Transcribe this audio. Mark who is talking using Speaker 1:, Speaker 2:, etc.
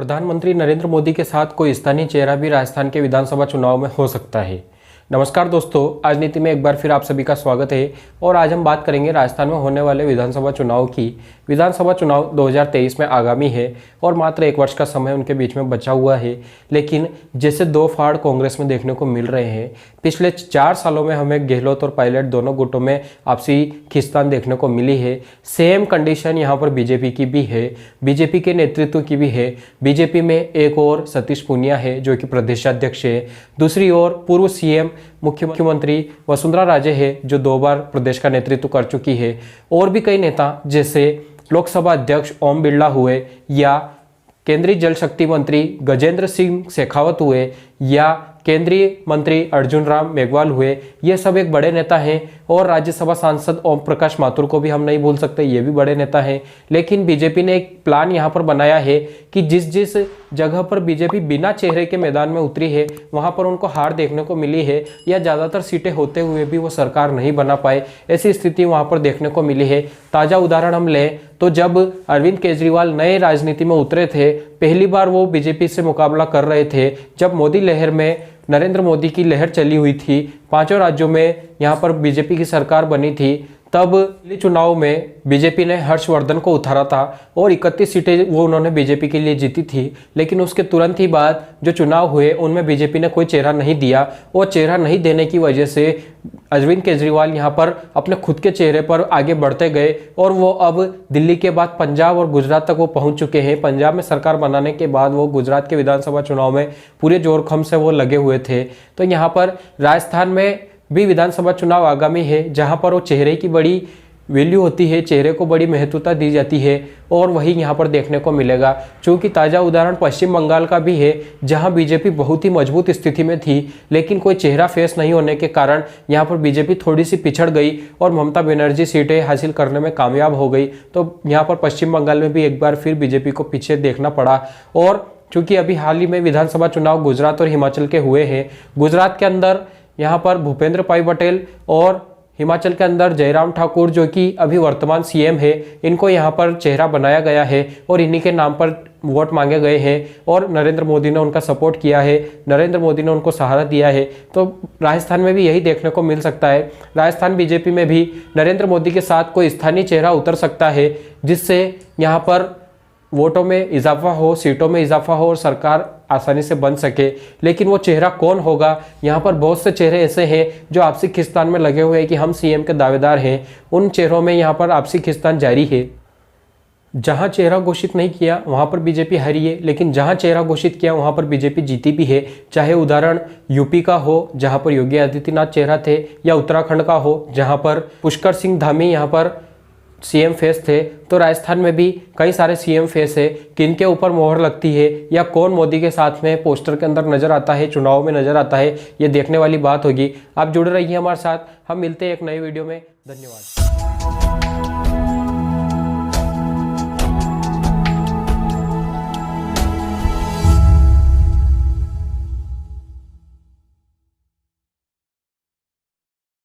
Speaker 1: प्रधानमंत्री नरेंद्र मोदी के साथ कोई स्थानीय चेहरा भी राजस्थान के विधानसभा चुनाव में हो सकता है। नमस्कार दोस्तों, आज नीति में एक बार फिर आप सभी का स्वागत है और आज हम बात करेंगे राजस्थान में होने वाले विधानसभा चुनाव की। विधानसभा चुनाव 2023 में आगामी है और मात्र एक वर्ष का समय उनके बीच में बचा हुआ है, लेकिन जैसे दो फाड़ कांग्रेस में देखने को मिल रहे हैं। पिछले 4 सालों में हमें गहलोत और पायलट दोनों गुटों में आपसी खींचतान देखने को मिली है। सेम कंडीशन यहाँ पर बीजेपी की भी है, बीजेपी के नेतृत्व की भी है। बीजेपी में एक और सतीश पूनिया है जो कि प्रदेशाध्यक्ष है, दूसरी ओर पूर्व सीएम मुख्यमंत्री वसुंधरा राजे है जो 2 बार प्रदेश का नेतृत्व कर चुकी है। और भी कई नेता जैसे लोकसभा अध्यक्ष ओम बिरला हुए या केंद्रीय जल शक्ति मंत्री गजेंद्र सिंह शेखावत हुए या केंद्रीय मंत्री अर्जुन राम मेघवाल हुए, ये सब एक बड़े नेता हैं। और राज्यसभा सांसद ओम प्रकाश माथुर को भी हम नहीं भूल सकते, ये भी बड़े नेता हैं। लेकिन बीजेपी ने एक प्लान यहाँ पर बनाया है कि जिस जिस जगह पर बीजेपी बिना चेहरे के मैदान में उतरी है वहाँ पर उनको हार देखने को मिली है या ज़्यादातर सीटें होते हुए भी वो सरकार नहीं बना पाए, ऐसी स्थिति वहाँ पर देखने को मिली है। ताज़ा उदाहरण हम लें तो जब अरविंद केजरीवाल नए राजनीति में उतरे थे, पहली बार वो बीजेपी से मुकाबला कर रहे थे। जब मोदी लहर में नरेंद्र मोदी की लहर चली हुई थी, 5 राज्यों में यहाँ पर बीजेपी की सरकार बनी थी, तब दिल्ली चुनाव में बीजेपी ने हर्षवर्धन को उतारा था और 31 सीटें वो उन्होंने बीजेपी के लिए जीती थी। लेकिन उसके तुरंत ही बाद जो चुनाव हुए उनमें बीजेपी ने कोई चेहरा नहीं दिया और चेहरा नहीं देने की वजह से अरविंद केजरीवाल यहाँ पर अपने खुद के चेहरे पर आगे बढ़ते गए और वो अब दिल्ली के बाद पंजाब और गुजरात तक वो पहुँच चुके हैं। पंजाब में सरकार बनाने के बाद वो गुजरात के विधानसभा चुनाव में पूरे जोर खम से वो लगे हुए थे। तो यहाँ पर राजस्थान में भी विधानसभा चुनाव आगामी है जहां पर वो चेहरे की बड़ी वैल्यू होती है, चेहरे को बड़ी महत्वता दी जाती है और वही यहां पर देखने को मिलेगा। चूंकि ताज़ा उदाहरण पश्चिम बंगाल का भी है जहां बीजेपी बहुत ही मजबूत स्थिति में थी, लेकिन कोई चेहरा फेस नहीं होने के कारण यहां पर बीजेपी थोड़ी सी पिछड़ गई और ममता बनर्जी सीटें हासिल करने में कामयाब हो गई। तो यहाँ पर पश्चिम बंगाल में भी एक बार फिर बीजेपी को पीछे देखना पड़ा। और चूँकि अभी हाल ही में विधानसभा चुनाव गुजरात और हिमाचल के हुए हैं, गुजरात के अंदर यहाँ पर भूपेंद्र भाई पटेल और हिमाचल के अंदर जयराम ठाकुर जो कि अभी वर्तमान सीएम है, इनको यहाँ पर चेहरा बनाया गया है और इन्हीं के नाम पर वोट मांगे गए हैं और नरेंद्र मोदी ने उनका सपोर्ट किया है, नरेंद्र मोदी ने उनको सहारा दिया है। तो राजस्थान में भी यही देखने को मिल सकता है। राजस्थान बीजेपी में भी नरेंद्र मोदी के साथ कोई स्थानीय चेहरा उतर सकता है जिससे यहाँ पर वोटों में इजाफा हो, सीटों में इजाफा हो और सरकार आसानी से बन सके। लेकिन वो चेहरा कौन होगा, यहाँ पर बहुत से चेहरे ऐसे हैं जो आपसी खींचतान में लगे हुए हैं कि हम सीएम के दावेदार हैं। उन चेहरों में यहाँ पर आपसी खींचतान जारी है। जहाँ चेहरा घोषित नहीं किया वहाँ पर बीजेपी हारी है, लेकिन जहाँ चेहरा घोषित किया वहाँ पर बीजेपी जीती भी है। चाहे उदाहरण यूपी का हो जहाँ पर योगी आदित्यनाथ चेहरा थे, या उत्तराखंड का हो जहाँ पर पुष्कर सिंह धामी यहाँ पर सीएम फेस थे। तो राजस्थान में भी कई सारे सीएम फेस है, किनके ऊपर मोहर लगती है या कौन मोदी के साथ में पोस्टर के अंदर नजर आता है, चुनाव में नजर आता है, ये देखने वाली बात होगी। आप जुड़े रहिए हमारे साथ, हम मिलते हैं एक नए वीडियो में। धन्यवाद।